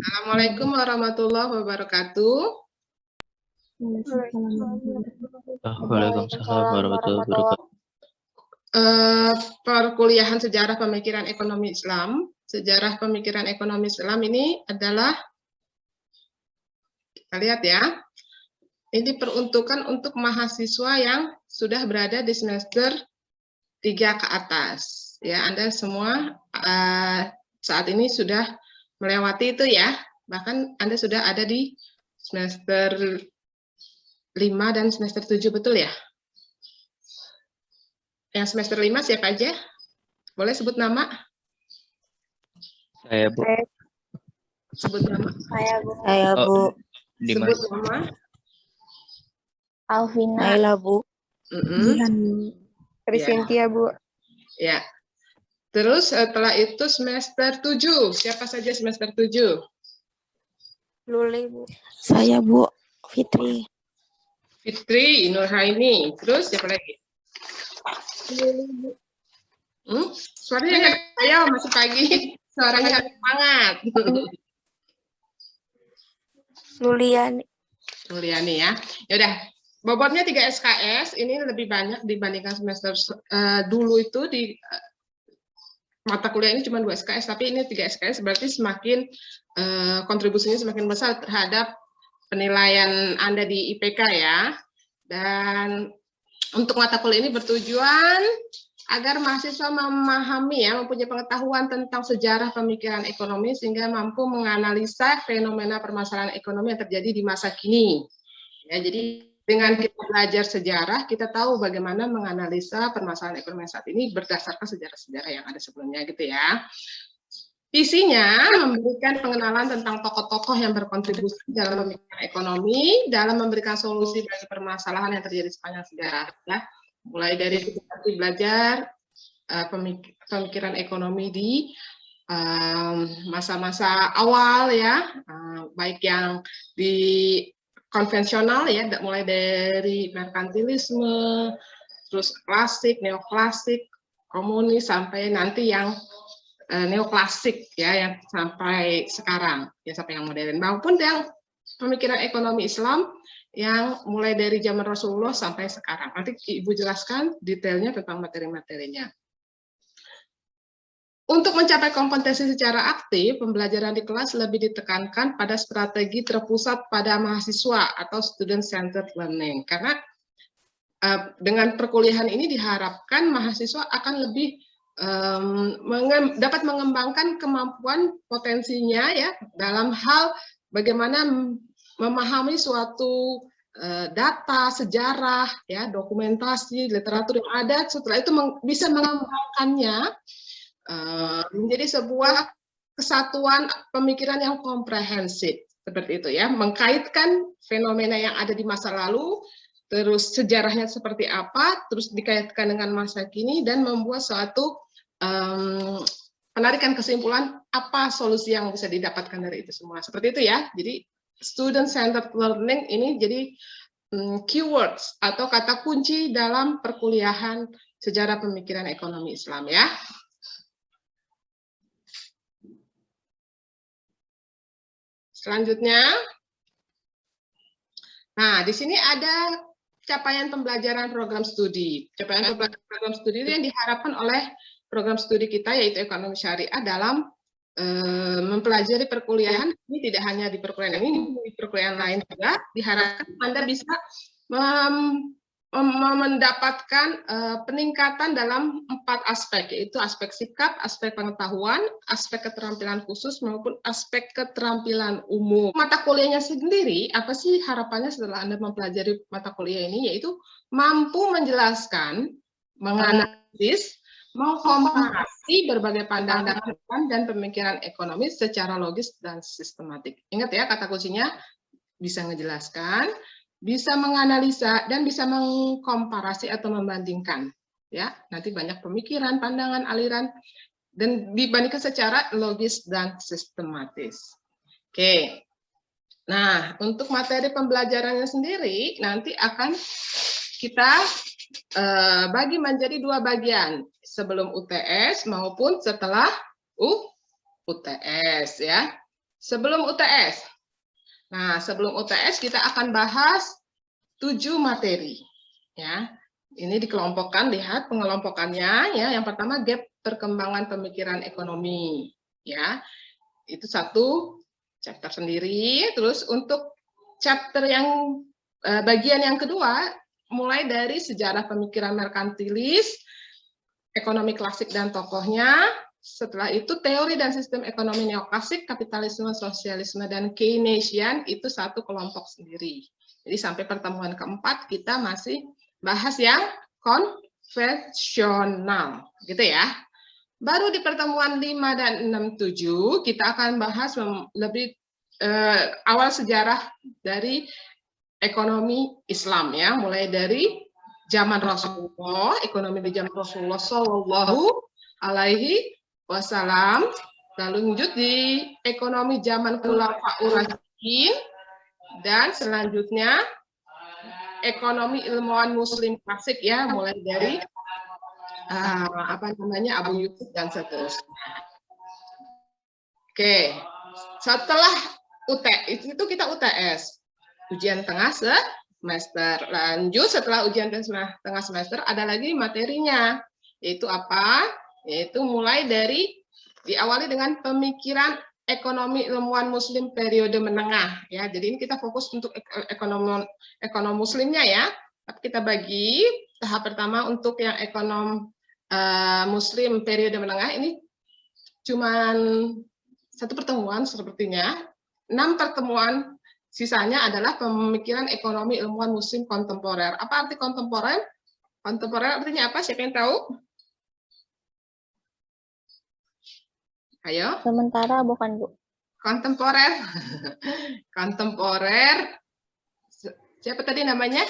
Assalamualaikum warahmatullahi wabarakatuh. Waalaikumsalam warahmatullahi wabarakatuh. Perkuliahan Sejarah Pemikiran Ekonomi Islam. Sejarah Pemikiran Ekonomi Islam ini adalah, kita lihat ya, ini peruntukan untuk mahasiswa yang sudah berada di semester 3 ke atas. Ya, Anda semua saat ini sudah melewati itu ya, bahkan Anda sudah ada di semester 5 dan semester 7, betul ya? Yang semester 5 siapa aja? Boleh sebut nama? Saya, Bu. Sebut nama. Saya, Bu. Saya, Bu. Sebut nama. Alvina. Naila, Bu. Krisintia, Bu. Ya. Terus setelah itu semester 7. Siapa saja semester 7? Luli, Bu. Saya, Bu. Fitri. Fitri, Nurhaini. Terus siapa lagi? Suaranya nggak saya masih pagi. Suaranya harus semangat. Luliani. Luliani ya. Yaudah, bobotnya 3 SKS. Ini lebih banyak dibandingkan semester dulu itu di mata kuliah ini cuma 2 SKS, tapi ini 3 SKS, berarti semakin kontribusinya semakin besar terhadap penilaian Anda di IPK ya. Dan untuk mata kuliah ini bertujuan agar mahasiswa memahami ya, mempunyai pengetahuan tentang sejarah pemikiran ekonomi sehingga mampu menganalisa fenomena permasalahan ekonomi yang terjadi di masa kini. Ya, jadi dengan kita belajar sejarah, kita tahu bagaimana menganalisa permasalahan ekonomi saat ini berdasarkan sejarah-sejarah yang ada sebelumnya gitu ya. Isinya memberikan pengenalan tentang tokoh-tokoh yang berkontribusi dalam pemikiran ekonomi, dalam memberikan solusi bagi permasalahan yang terjadi sepanjang sejarah. Ya. Mulai dari belajar pemikiran ekonomi di masa-masa awal ya, baik yang di konvensional ya, mulai dari merkantilisme, terus klasik, neoklasik, komunis, sampai nanti yang neoklasik ya, yang sampai sekarang ya, sampai yang modern, maupun yang pemikiran ekonomi Islam yang mulai dari zaman Rasulullah sampai sekarang. Nanti Ibu jelaskan detailnya tentang materi-materinya. Untuk mencapai kompetensi secara aktif, pembelajaran di kelas lebih ditekankan pada strategi terpusat pada mahasiswa atau student-centered learning. Karena dengan perkuliahan ini diharapkan mahasiswa akan lebih dapat mengembangkan kemampuan potensinya ya dalam hal bagaimana memahami suatu data, sejarah, ya, dokumentasi, literatur yang ada, setelah itu bisa mengembangkannya menjadi sebuah kesatuan pemikiran yang komprehensif, seperti itu ya, mengkaitkan fenomena yang ada di masa lalu, terus sejarahnya seperti apa, terus dikaitkan dengan masa kini, dan membuat suatu penarikan kesimpulan apa solusi yang bisa didapatkan dari itu semua. Seperti itu ya. Jadi student-centered learning ini jadi keywords atau kata kunci dalam perkuliahan sejarah pemikiran ekonomi Islam ya. Selanjutnya, nah di sini ada capaian pembelajaran program studi. Capaian pembelajaran program studi itu yang diharapkan oleh program studi kita, yaitu ekonomi syariah, dalam mempelajari perkuliahan. Ini tidak hanya di perkuliahan ini, di perkuliahan lain juga diharapkan Anda bisa mendapatkan peningkatan dalam 4 aspek, yaitu aspek sikap, aspek pengetahuan, aspek keterampilan khusus, maupun aspek keterampilan umum. Mata kuliahnya sendiri, apa sih harapannya setelah Anda mempelajari mata kuliah ini, yaitu mampu menjelaskan, menganalisis, mengkomparasi berbagai pandangan dan pemikiran ekonomis secara logis dan sistematik. Ingat ya, kata kuncinya bisa ngejelaskan, bisa menganalisa, dan bisa mengkomparasi atau membandingkan. Ya, nanti banyak pemikiran, pandangan, aliran, dan dibandingkan secara logis dan sistematis. Oke. Nah, untuk materi pembelajarannya sendiri nanti akan kita bagi menjadi 2 bagian, sebelum UTS maupun setelah UTS ya. sebelum UTS. Nah, sebelum UTS kita akan bahas 7 materi. Ya, ini dikelompokkan, lihat pengelompokannya. Ya, yang pertama gap perkembangan pemikiran ekonomi. Ya, itu satu chapter sendiri. Terus untuk chapter yang bagian yang kedua, mulai dari sejarah pemikiran merkantilis, ekonomi klasik dan tokohnya. Setelah itu teori dan sistem ekonomi neoklasik, kapitalisme, sosialisme, dan Keynesian itu satu kelompok sendiri. Jadi sampai pertemuan keempat kita masih bahas yang konvensional, gitu ya. Baru di pertemuan 5 dan 6, 7 kita akan bahas lebih awal sejarah dari ekonomi Islam ya, mulai dari zaman Rasulullah, ekonomi di zaman Rasulullah Shallallahu Alaihi Wasallam, lalu lanjut di ekonomi zaman Khulafaur Rasyidin, dan selanjutnya ekonomi ilmuwan Muslim klasik ya, mulai dari Abu Yusuf dan seterusnya. Oke, setelah itu kita UTS, ujian tengah semester. Lanjut setelah ujian tengah semester ada lagi materinya, yaitu apa? Yaitu mulai dari diawali dengan pemikiran ekonomi ilmuwan Muslim periode menengah ya. Jadi ini kita fokus untuk ekonomi Muslimnya ya. Tapi kita bagi tahap pertama untuk yang ekonom Muslim periode menengah ini cuman satu pertemuan sepertinya. 6 pertemuan sisanya adalah pemikiran ekonomi ilmuwan Muslim kontemporer. Apa arti kontemporer? Kontemporer artinya apa? Siapa yang tahu? Ayo. Sementara bukan, Bu? Kontemporer. Kontemporer. Siapa tadi namanya?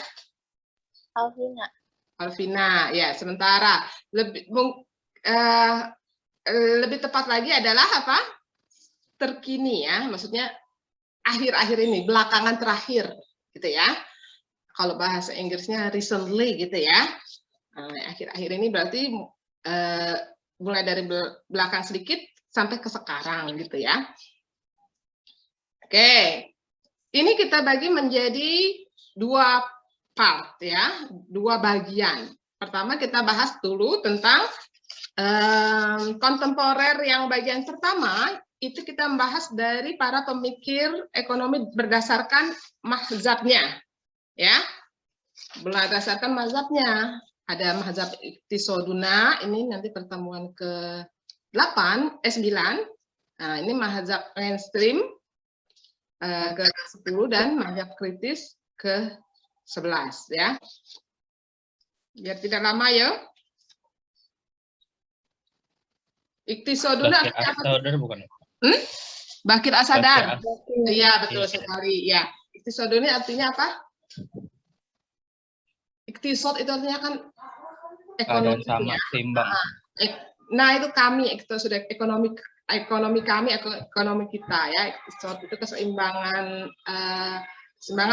Alvina. Alvina, ya, sementara. Lebih tepat lagi adalah apa? Terkini ya, maksudnya akhir-akhir ini, belakangan terakhir, gitu ya. Kalau bahasa Inggrisnya recently, gitu ya. Akhir-akhir ini berarti mulai dari belakang sedikit sampai ke sekarang gitu ya. Oke, ini kita bagi menjadi 2 part ya, 2 bagian. Pertama kita bahas dulu tentang kontemporer. Yang bagian pertama itu kita membahas dari para pemikir ekonomi berdasarkan mazhabnya ya. Berdasarkan mazhabnya. Ada mazhab Iqtisoduna, ini nanti pertemuan ke-9. Nah, ini mazhab mainstream ke-10 dan mazhab kritis ke-11 ya. Biar tidak lama ya. Iqtisoduna Bakir As-Sadar bukan? Bakir As-Sadar. Bakir Iya, betul sekali ya. Iqtisoduna artinya apa? Iqtisod itu artinya kan ekonomi sama seimbang. Nah, itu kami itu sudah ekonomi kami, ekonomi kita ya. Iqtisod itu keseimbangan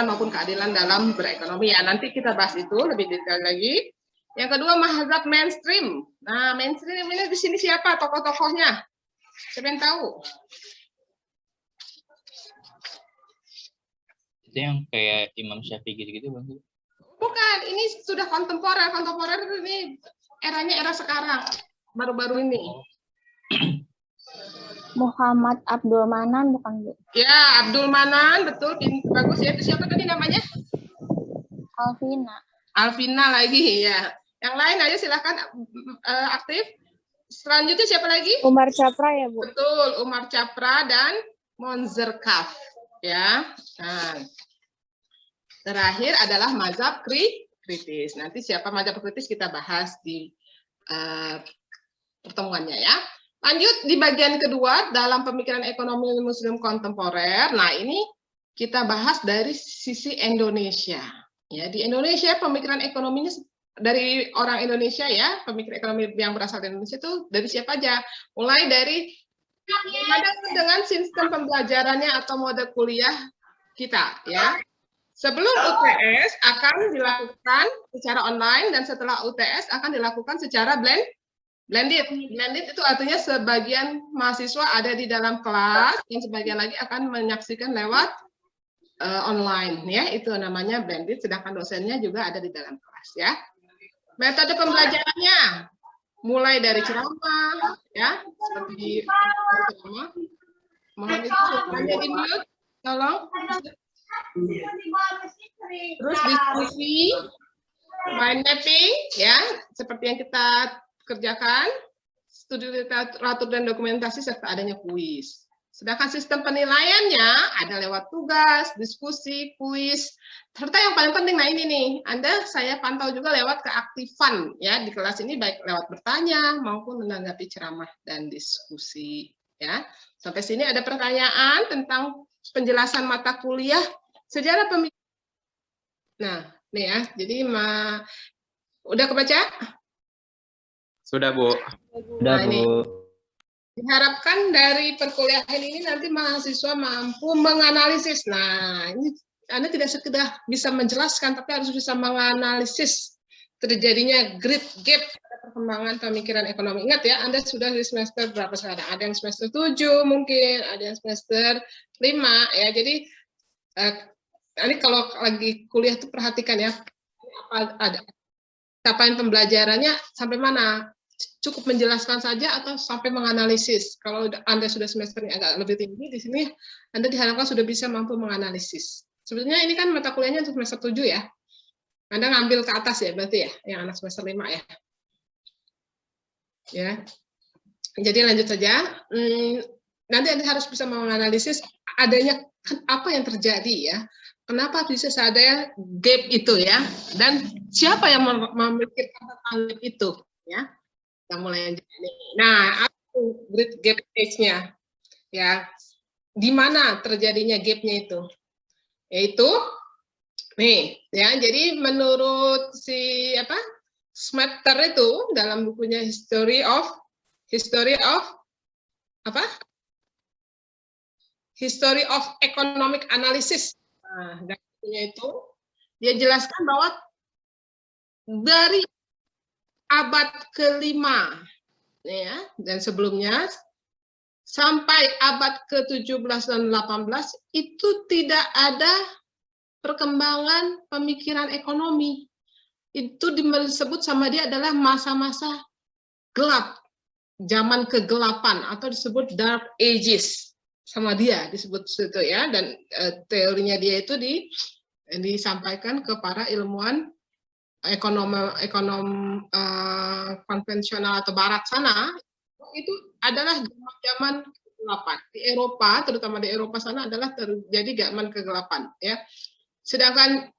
maupun keadilan dalam berekonomi ya. Nanti kita bahas itu lebih detail lagi. Yang kedua mazhab mainstream. Nah, mainstream ini di sini siapa tokoh-tokohnya? Siapa yang tahu? Itu yang kayak Imam Syafi'i gitu-gitu Bang. Bukan, ini sudah kontemporer. Kontemporer ini eranya era sekarang, baru-baru ini. Muhammad Abdul Manan bukan, Bu? Ya, Abdul Manan, betul, bagus ya. Itu siapa tadi namanya? Alvina. Alvina lagi ya. Yang lain aja silakan aktif. Selanjutnya siapa lagi? Umar Chapra ya, Bu? Betul, Umar Chapra dan Monzerkaf ya. Nah, terakhir adalah mazhab kritis. Nanti siapa mazhab kritis kita bahas di pertemuannya ya. Lanjut di bagian kedua dalam pemikiran ekonomi Muslim kontemporer. Nah, ini kita bahas dari sisi Indonesia. Ya, di Indonesia pemikiran ekonominya dari orang Indonesia ya, pemikir ekonomi yang berasal dari Indonesia itu dari siapa aja? Mulai dari dengan sistem pembelajarannya atau mode kuliah kita ya. Sebelum UTS akan dilakukan secara online dan setelah UTS akan dilakukan secara Blended itu artinya sebagian mahasiswa ada di dalam kelas dan sebagian lagi akan menyaksikan lewat online ya, itu namanya blended, sedangkan dosennya juga ada di dalam kelas ya. Metode pembelajarannya mulai dari ceramah ya, seperti ceramah. Mohon itu hanya di mute, tolong. Terus diskusi, mind mapping ya, seperti yang kita kerjakan, studi literatur dan dokumentasi, serta adanya kuis. Sedangkan sistem penilaiannya ada lewat tugas, diskusi, kuis, serta yang paling penting, nah ini nih, saya pantau juga lewat keaktifan ya di kelas ini, baik lewat bertanya maupun menanggapi ceramah dan diskusi ya. Sampai sini ada pertanyaan tentang penjelasan mata kuliah sejarah pemikiran. Nah, nih ya, jadi udah kebaca? Sudah, Bu. Udah, Bu. Diharapkan dari perkuliahan ini nanti mahasiswa mampu menganalisis. Nah, ini Anda tidak sekedar bisa menjelaskan, tapi harus bisa menganalisis terjadinya great gap pada perkembangan pemikiran ekonomi. Ingat ya, Anda sudah di semester berapa sekarang? Ada yang semester 7 mungkin, ada yang semester 5 ya. Jadi ini kalau lagi kuliah tuh perhatikan ya, apa ada capaian pembelajarannya sampai mana? Cukup menjelaskan saja atau sampai menganalisis. Kalau Anda sudah semesternya agak lebih tinggi, di sini Anda diharapkan sudah bisa mampu menganalisis. Sebetulnya ini kan mata kuliahnya untuk semester 7 ya. Anda ngambil ke atas ya, berarti ya, yang anak semester 5 ya. Ya. Jadi lanjut saja. Nanti Anda harus bisa menganalisis adanya apa yang terjadi ya. Kenapa bisa ada gap itu ya? Dan siapa yang memikirkan tentang gap itu ya? Kita mulai aja nih. Nah, apa great gap age-nya? Ya, di mana terjadinya gap-nya itu? Yaitu nih, ya. Jadi menurut si Smetter itu dalam bukunya History of Economic Analysis. Nah, dan bukunya itu dia jelaskan bahwa dari abad ke-5 ya, dan sebelumnya sampai abad ke-17 dan 18 itu tidak ada perkembangan pemikiran ekonomi. Itu disebut sama dia adalah masa-masa gelap, zaman kegelapan atau disebut dark ages. Sama dia disebut situ ya, dan teorinya dia itu disampaikan ke para ilmuwan ekonom konvensional atau barat sana. Itu adalah zaman kegelapan di Eropa, terutama di Eropa sana adalah terjadi zaman kegelapan ya. Sedangkan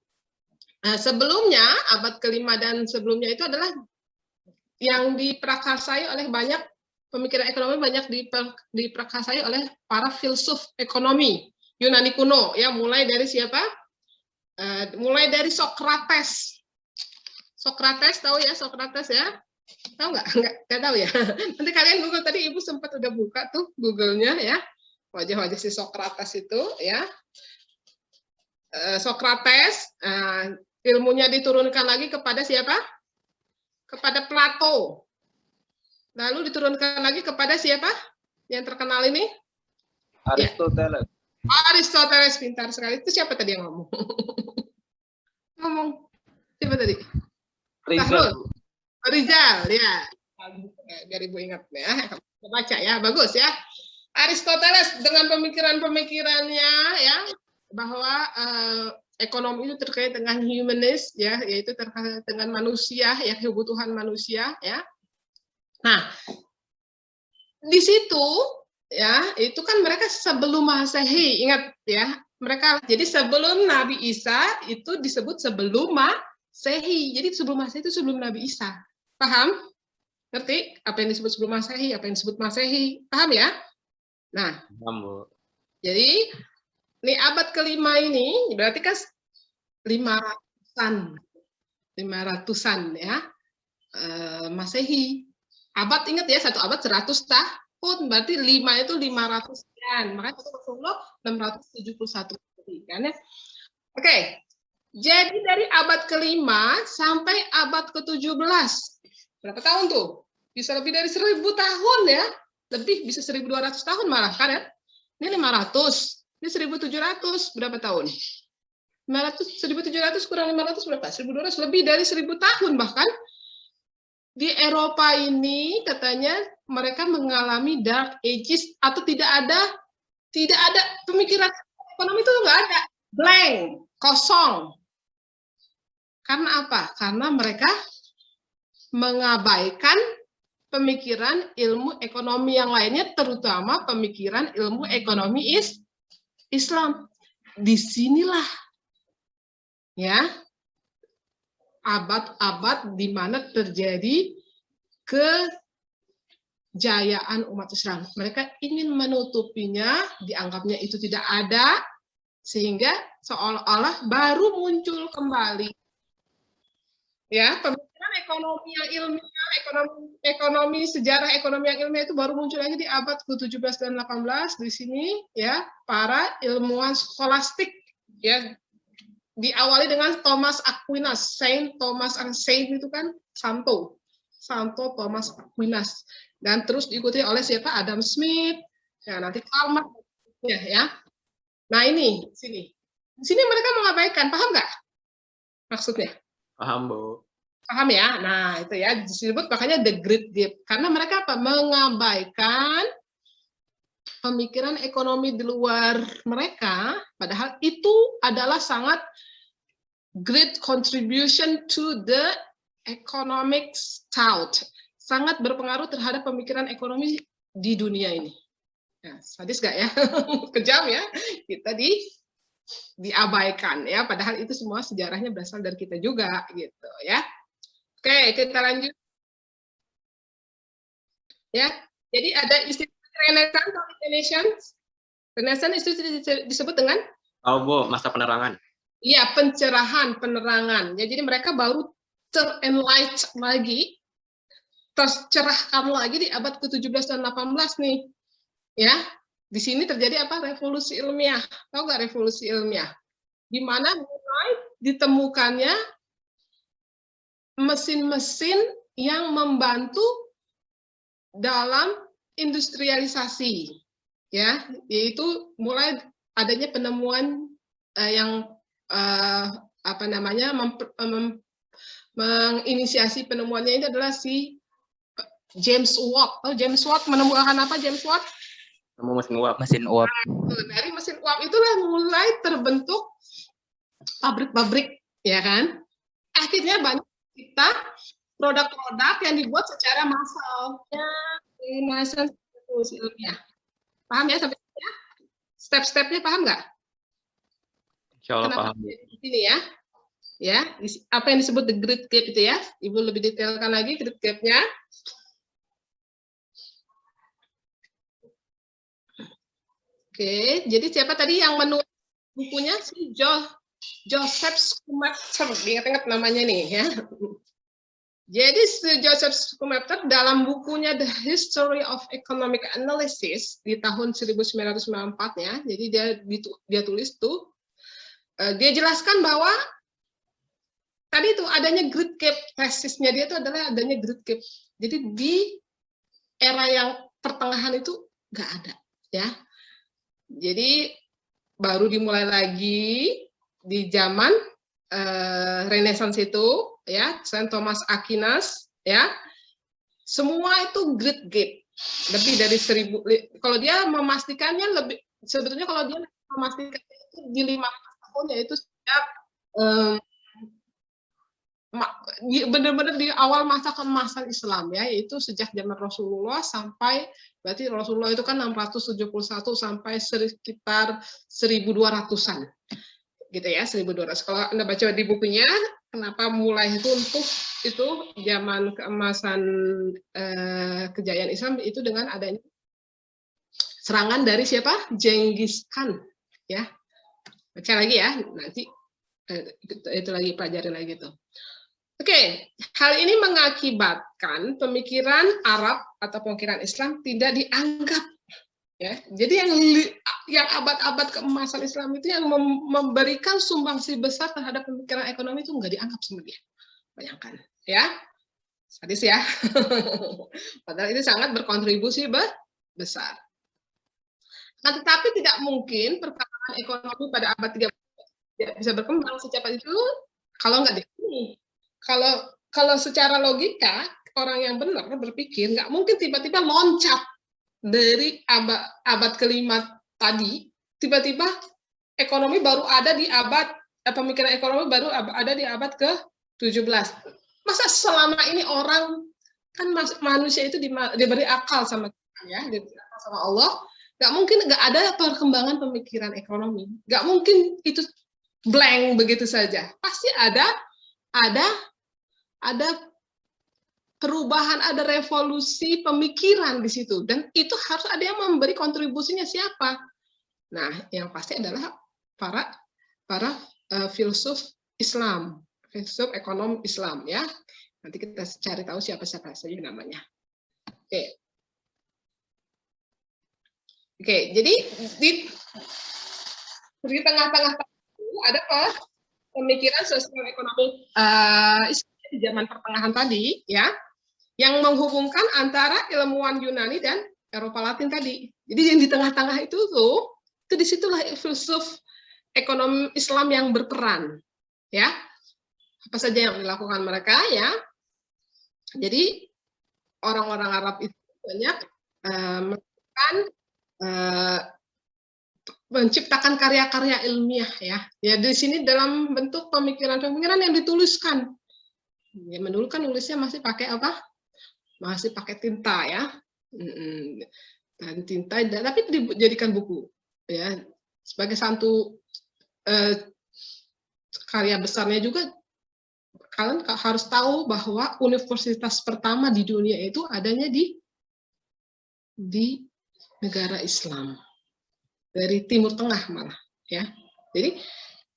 sebelumnya abad ke-5 dan sebelumnya itu adalah yang diprakarsai oleh banyak pemikiran ekonomi, banyak diprakarsai oleh para filsuf ekonomi Yunani kuno ya, mulai dari siapa? Mulai dari Socrates. Socrates, tahu ya Socrates ya? Tahu nggak? Nggak tahu ya. Nanti kalian Google, tadi Ibu sempat udah buka tuh Google-nya ya. Wajah-wajah si Socrates itu ya. Socrates, ilmunya diturunkan lagi kepada siapa? Kepada Plato. Lalu diturunkan lagi kepada siapa? Yang terkenal ini? Aristoteles. Ya. Aristoteles, pintar sekali. Itu siapa tadi yang ngomong? Ngomong. Siapa tadi? Rizal, ya. Biar Ibu ingat ya. Baca ya, bagus ya. Aristoteles dengan pemikiran-pemikirannya ya, bahwa ekonomi itu terkait dengan humanis ya, yaitu terkait dengan manusia ya, kebutuhan manusia ya. Nah, di situ ya, itu kan mereka sebelum Masehi, ingat ya. Mereka jadi sebelum Nabi Isa itu disebut sebelum Masehi. Jadi sebelum Masehi itu sebelum Nabi Isa. Paham? Ngerti apa yang disebut sebelum Masehi, apa yang disebut Masehi? Paham ya? Nah, Bu. jadi ini abad ke-5 ini berarti kan 500-an ya, Masehi. Abad, ingat ya, satu abad 100 tahun, berarti 5 itu 500 sekian. Makanya Rasulullah 671 kan ya. Oke. Jadi dari abad ke-5 sampai abad ke-17. Berapa tahun tuh? Bisa lebih dari 1000 tahun ya. Lebih, bisa 1200 tahun malah kan ya. Ini 500, ini 1700, berapa tahun? 1700 kurang 500 berapa? 1200, lebih dari 1000 tahun bahkan. Di Eropa ini katanya mereka mengalami dark ages atau tidak ada pemikiran ekonomi itu nggak ada, blank, kosong. Karena apa? Karena mereka mengabaikan pemikiran ilmu ekonomi yang lainnya, terutama pemikiran ilmu ekonomi Islam. Disinilah ya abad-abad di mana terjadi kejayaan umat Islam. Mereka ingin menutupinya, dianggapnya itu tidak ada, sehingga seolah-olah baru muncul kembali. Ya, pemikiran ekonomi yang ilmiah, ekonomi sejarah ekonomi yang ilmiah itu baru muncul lagi di abad ke-17 dan 18 di sini ya, para ilmuwan skolastik ya. Diawali dengan Thomas Aquinas, Saint Thomas itu kan Santo Thomas Aquinas, dan terus diikuti oleh siapa? Adam Smith, ya nanti Karl Marx ya. Nah ini di sini mereka mengabaikan, paham nggak maksudnya? Paham, Bu. Paham ya? Nah itu ya disebut makanya the Great Gap, karena mereka apa? Mengabaikan pemikiran ekonomi di luar mereka, padahal itu adalah sangat great contribution to the economic thought, sangat berpengaruh terhadap pemikiran ekonomi di dunia ini. Nah, sadis gak ya? Kejam ya, kita diabaikan ya, padahal itu semua sejarahnya berasal dari kita juga gitu ya. Oke, kita lanjut. Ya, jadi ada istilah Renaissance. Renaissance itu disebut dengan Bu, masa penerangan. Iya, pencerahan, penerangan. Ya, jadi mereka baru ter-enlighten lagi, tercerahkan lagi di abad ke-17 dan 18 nih. Ya, di sini terjadi apa? Revolusi ilmiah. Tahu nggak revolusi ilmiah? Di mana mulai ditemukannya mesin-mesin yang membantu dalam industrialisasi. Ya, yaitu mulai adanya penemuan yang menginisiasi penemuannya ini adalah si James Watt. Oh, James Watt menemukan apa? James Watt? Mesin uap. Mesin uap. Dari mesin uap itulah mulai terbentuk pabrik-pabrik, ya kan? Akhirnya banyak kita produk-produk yang dibuat secara massal. Ya, Renaissance revolusi ilmiah. Paham ya sampai sini ya? Step-stepnya paham nggak? Insya Allah Kenapa paham. di sini ya? Ya, apa yang disebut the Great Gap itu ya? Ibu lebih detailkan lagi Great Gap-nya. Oke, jadi siapa tadi yang menulis bukunya? Si Joseph Schumpeter, ingat-ingat namanya nih ya. Jadi Joseph Schumpeter dalam bukunya The History of Economic Analysis di tahun 1994-nya, jadi dia tulis tuh, dia jelaskan bahwa tadi itu adanya Great Gap, tesisnya dia itu adalah adanya Great Gap. Jadi di era yang pertengahan itu nggak ada, ya. Jadi baru dimulai lagi di zaman Renaissance itu, ya, Saint Thomas Aquinas, ya, semua itu Great Gap, lebih dari 1000. Kalau dia memastikannya lebih, sebetulnya kalau dia memastikan itu di 15 tahun, yaitu sejak benar-benar di awal masa keemasan Islam, ya, yaitu sejak zaman Rasulullah sampai, berarti Rasulullah itu kan 671 sampai sekitar 1200-an. Gitu ya, 1200. Kalau Anda baca di bukunya, kenapa mulai itu untuk itu zaman keemasan kejayaan Islam itu dengan adanya serangan dari siapa? Genghis Khan, ya. Baca lagi ya, nanti itu lagi pelajarin lagi tuh. Oke, hal ini mengakibatkan pemikiran Arab atau pemikiran Islam tidak dianggap. Ya, jadi yang abad-abad keemasan Islam itu yang memberikan sumbangsi besar terhadap pemikiran ekonomi itu nggak dianggap sama dia. Bayangkan, ya. Sadis ya. Padahal ini sangat berkontribusi besar. Nah, tetapi tidak mungkin perkembangan ekonomi pada abad 30 tidak bisa berkembang secepat itu kalau nggak ini. Kalau secara logika orang yang benar berpikir nggak mungkin tiba-tiba loncat dari abad kelima tadi, tiba-tiba ekonomi baru ada di pemikiran ekonomi baru ada di abad ke-17. Masa selama ini orang kan manusia itu diberi akal sama Tuhan ya, diberi akal sama Allah, nggak mungkin nggak ada perkembangan pemikiran ekonomi, nggak mungkin itu blank begitu saja, pasti ada perubahan, ada revolusi pemikiran di situ, dan itu harus ada yang memberi kontribusinya. Siapa? Nah, yang pasti adalah para filsuf Islam, filsuf ekonom Islam ya. Nanti kita cari tahu siapa-siapa saja namanya. Oke, jadi di tengah-tengah itu ada pemikiran sosial ekonomi di zaman pertengahan tadi ya, yang menghubungkan antara ilmuwan Yunani dan Eropa Latin tadi. Jadi yang di tengah-tengah itu disitulah filsuf ekonomi Islam yang berperan ya. Apa saja yang dilakukan mereka ya. Jadi orang-orang Arab itu banyak menciptakan karya-karya ilmiah ya. Ya di sini dalam bentuk pemikiran-pemikiran yang dituliskan. Ya, dulu kan nulisnya masih pakai apa? Masih pakai tinta ya. Dan tinta tapi dijadikan buku ya. Sebagai satu karya besarnya juga, kalian harus tahu bahwa universitas pertama di dunia itu adanya di negara Islam, dari Timur Tengah malah ya. Jadi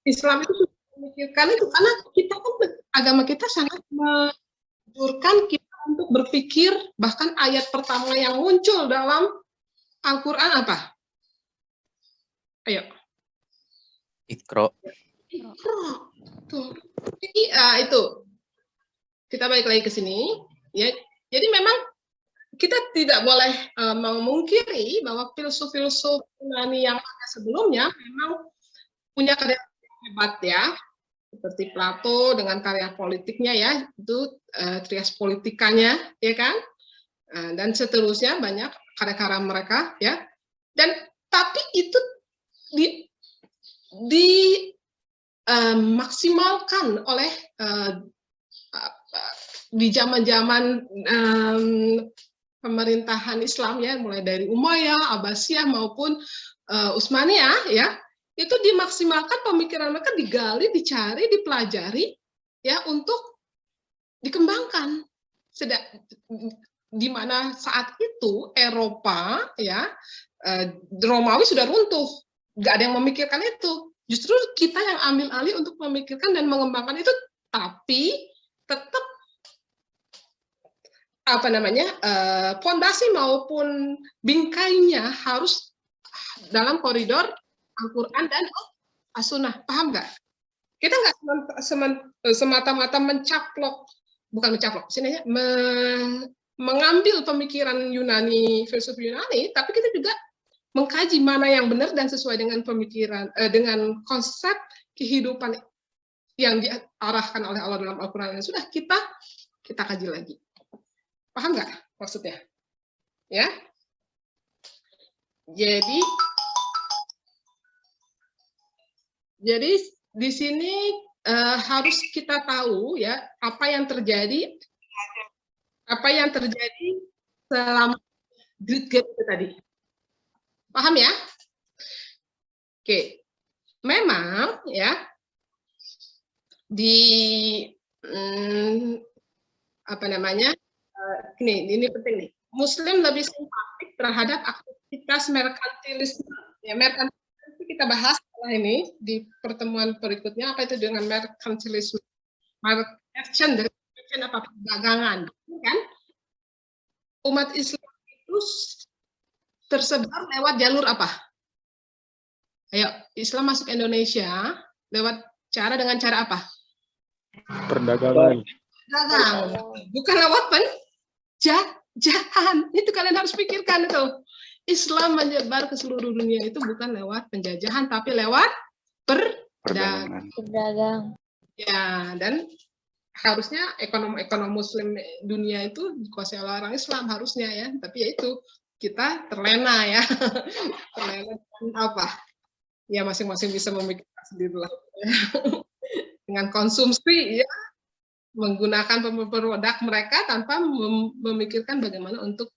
Islam itu memikirkan itu karena kita kan agama kita sangat menganjurkan kita untuk berpikir. Bahkan ayat pertama yang muncul dalam Al-Quran apa? Ayo. Iqra. Tuh. Jadi itu kita balik lagi ke sini ya. Jadi memang kita tidak boleh memungkiri bahwa filsuf-filsuf Yunani yang ada sebelumnya memang punya karya hebat ya, seperti Plato dengan karya politiknya ya, itu Trias Politikanya ya kan, dan seterusnya banyak karya-karya mereka ya. Dan tapi itu maksimalkan oleh di zaman-zaman pemerintahan Islam ya, mulai dari Umayyah, Abbasiyah maupun Utsmaniyah ya, itu dimaksimalkan pemikiran mereka, digali, dicari, dipelajari ya untuk dikembangkan. Di mana saat itu Eropa ya, Romawi sudah runtuh, nggak ada yang memikirkan itu. Justru kita yang ambil alih untuk memikirkan dan mengembangkan itu, tapi tetap fondasi maupun bingkainya harus dalam koridor Al-Quran dan As-Sunnah. Paham nggak? Kita nggak semata-mata mengambil pemikiran Yunani, filsuf Yunani, tapi kita juga mengkaji mana yang benar dan sesuai dengan pemikiran, dengan konsep kehidupan yang diarahkan oleh Allah dalam Al-Quran. Yang sudah kita kaji lagi. Paham nggak maksudnya? Ya. Jadi di sini harus kita tahu ya apa yang terjadi selama Great Gap itu tadi. Paham ya? Oke. Memang ya ini penting nih. Muslim lebih simpatik terhadap aktivitas merkantilisme. Ya, merkantilisme kita bahas setelah ini di pertemuan berikutnya, apa itu dengan merkantilisme? Merchant dari apa? Perdagangan, kan? Umat Islam itu tersebar lewat jalur apa? Ayo, Islam masuk Indonesia dengan cara apa? Perdagangan. dagang, bukan lewat penjajahan. Itu kalian harus pikirkan itu. Islam menyebar ke seluruh dunia itu bukan lewat penjajahan, tapi lewat perdagangan. Berdagang. Ya, dan harusnya ekonomi Muslim dunia itu dikuasai oleh orang Islam harusnya ya. Tapi ya itu kita terlena ya, terlena dengan apa? Ya masing-masing bisa memikirkan sendirilah. Dengan konsumsi ya, menggunakan produk mereka tanpa memikirkan bagaimana untuk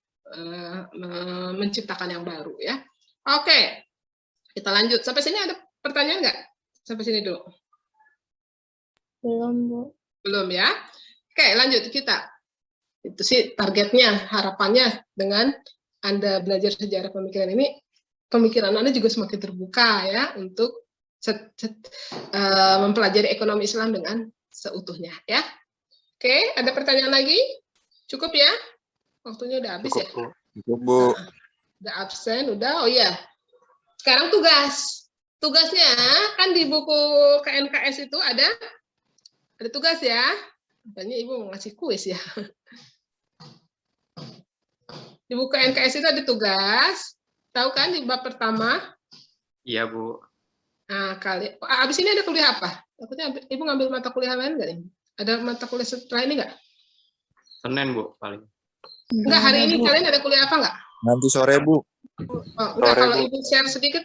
menciptakan yang baru ya. Oke, kita lanjut. Sampai sini ada pertanyaan nggak? Sampai sini dulu. Belum, Bu. Belum ya. Oke, lanjut kita. Itu sih targetnya, harapannya dengan Anda belajar sejarah pemikiran ini, pemikiran Anda juga semakin terbuka ya untuk mempelajari ekonomi Islam dengan seutuhnya ya. Oke, ada pertanyaan lagi? Cukup ya? Waktunya udah habis ya? Cukup, Bu. Udah absen, udah. Oh iya. Sekarang tugas. Tugasnya kan di buku KNKS itu ada tugas ya. Makanya Ibu mau ngasih kuis ya. Di buku KNKS itu ada tugas. Tahu kan di bab pertama? Iya, Bu. Nah, abis ini ada kuliah apa? Takutnya Ibu ngambil mata kuliah lain nggak nih? Ada mata kuliah setelah ini nggak? Senin, Bu, paling. Enggak, hari ini kalian ada kuliah apa nggak? Nanti sore, Bu. Oh, enggak, Sore, kalau Bu. Ibu share sedikit,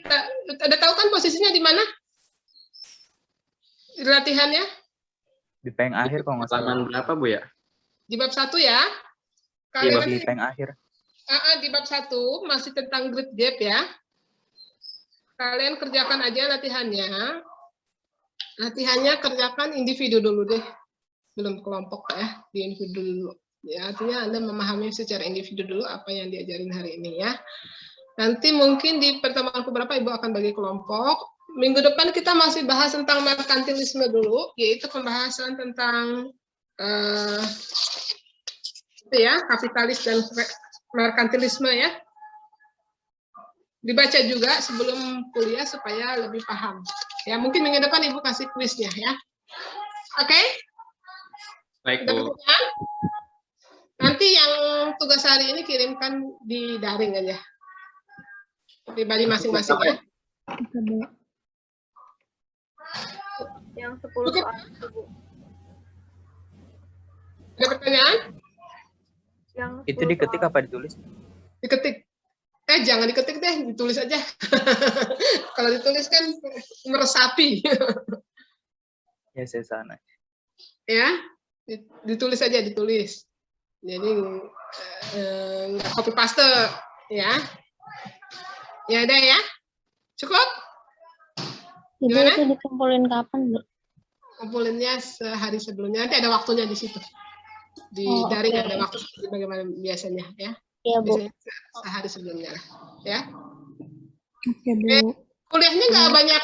ada tahu kan posisinya di mana? Di latihannya? Di peng akhir kok nggak salah. Halaman berapa, Bu, ya? Di bab 1 ya? Iya, Kalian Bab. Di nanti, peng akhir. di bab 1 masih tentang grade gap ya. Kalian kerjakan aja latihannya. Latihannya kerjakan individu dulu deh. Belum kelompok ya, di individu dulu. Ya, artinya Anda memahami secara individu dulu apa yang diajarin hari ini ya. Nanti mungkin di pertemuan keberapa Ibu akan bagi kelompok. Minggu depan kita masih bahas tentang merkantilisme dulu, yaitu pembahasan tentang itu ya, kapitalis dan merkantilisme ya. Dibaca juga sebelum kuliah supaya lebih paham. Ya, mungkin minggu depan Ibu kasih kuisnya ya. Oke? Baik, Udah Bu. kepikiran? Nanti yang tugas hari ini kirimkan di daring aja. Pribadi masing-masing ya. Oke, Bu. Yang 10 Cukup? soal itu, Bu. Ada pertanyaan? Yang Itu 10 diketik soal. apa ditulis? Diketik. Jangan diketik deh, ditulis aja. Kalau ditulis kan meresapi. Ya, saya sana. Ya, ditulis aja, ditulis. Jadi nggak copy paste ya. Ya udah ya. Cukup? Ibu Gimana? itu dikumpulin kapan, Bu? Kumpulinnya sehari sebelumnya. Nanti ada waktunya di situ. Di Oh, daring oke. ada waktu seperti bagaimana biasanya ya. Iya, Bu. Biasanya sehari sebelumnya lah, ya. Oke, Bu. Kuliahnya nggak banyak,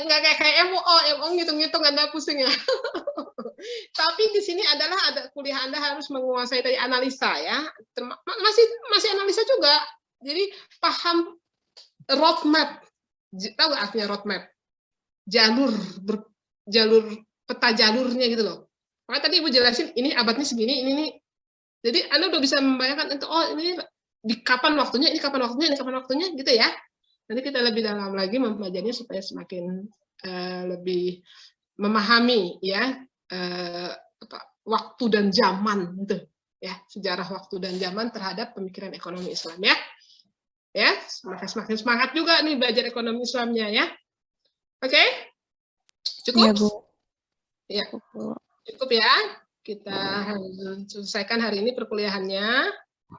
nggak kayak MO ngitung-ngitung Anda pusing ya. Tapi di sini ada kuliah Anda harus menguasai dari analisa ya. Masih analisa juga. Jadi paham roadmap. Tahu nggak artinya roadmap? Jalur peta jalurnya gitu loh. Makanya tadi Ibu jelasin ini abadnya segini, ini nih. Jadi Anda udah bisa membayangkan itu, ini di kapan waktunya, ini kapan waktunya, ini kapan waktunya gitu ya. Nanti kita lebih dalam lagi mempelajarinya supaya semakin lebih memahami ya waktu dan zaman gitu ya, sejarah waktu dan zaman terhadap pemikiran ekonomi Islam ya. Ya, semakin semangat juga nih belajar ekonomi Islamnya ya. Oke? Cukup? Iya, Bu. Ya, Bu. cukup ya. Kita selesaikan hari ini perkuliahannya.